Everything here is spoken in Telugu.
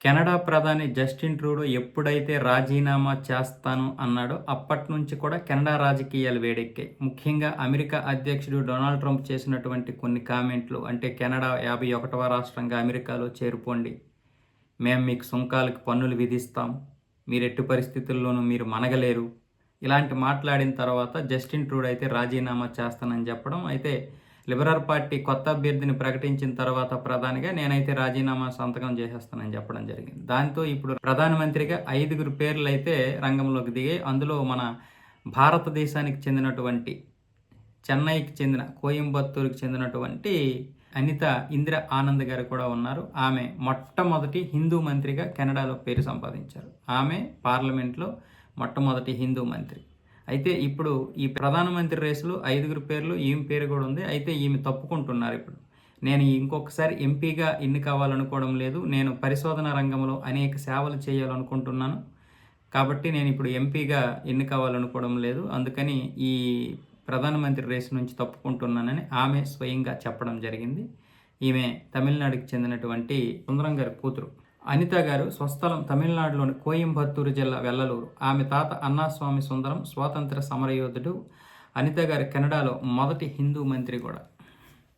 కెనడా ప్రధాని జస్టిన్ ట్రూడో ఎప్పుడైతే రాజీనామా చేస్తాను అన్నాడో అప్పటి నుంచి కూడా కెనడా రాజకీయాలు వేడెక్కాయి. ముఖ్యంగా అమెరికా అధ్యక్షుడు డొనాల్డ్ ట్రంప్ చేసినటువంటి కొన్ని కామెంట్లు, అంటే కెనడా 51వ రాష్ట్రంగా అమెరికాలో చేరుకోండి, మేము మీకు సుంకాలకు పన్నులు విధిస్తాం, మీరెట్టి పరిస్థితుల్లోనూ మీరు మనగలేరు, ఇలాంటి మాట్లాడిన తర్వాత జస్టిన్ ట్రూడో అయితే రాజీనామా చేస్తానని చెప్పడం, అయితే లిబరల్ పార్టీ కొత్త అభ్యర్థిని ప్రకటించిన తర్వాత ప్రధానిగా నేనైతే రాజీనామా సంతకం చేసేస్తానని చెప్పడం జరిగింది. దాంతో ఇప్పుడు ప్రధానమంత్రిగా 5గురు పేర్లు అయితే రంగంలోకి దిగాయి. అందులో మన భారతదేశానికి చెందినటువంటి, చెన్నైకి చెందిన, కోయంబత్తూరుకి చెందినటువంటి అనిత ఇందిరా ఆనంద్ గారు కూడా ఉన్నారు. ఆమె మొట్టమొదటి హిందూ మంత్రిగా కెనడాలో పేరు సంపాదించారు. ఆమె పార్లమెంట్లో మొట్టమొదటి హిందూ మంత్రి. అయితే ఇప్పుడు ఈ ప్రధానమంత్రి రేసులో 5గురు పేర్లు, ఈమె పేరు కూడా ఉంది. అయితే ఈమె తప్పుకుంటున్నారు ఇప్పుడు. నేను ఇంకొకసారి ఎంపీగా కావాలనుకోవడం లేదు, నేను పరిశోధన రంగంలో అనేక సేవలు చేయాలనుకుంటున్నాను, కాబట్టి నేను ఇప్పుడు ఎంపీగా కావాలనుకోవడం లేదు, అందుకని ఈ ప్రధానమంత్రి రేసు నుంచి తప్పుకుంటున్నానని ఆమె స్వయంగా చెప్పడం జరిగింది. ఈమె తమిళనాడుకి చెందినటువంటి సుందరం గారి కూతురు. అనిత గారు స్వస్థలం తమిళనాడులోని కోయంబత్తూరు జిల్లా వెల్లలూరు. ఆమె తాత అన్నాస్వామి సుందరం స్వాతంత్ర సమరయోధుడు. అనిత గారు కెనడాలో మొదటి హిందూ మంత్రి కూడా.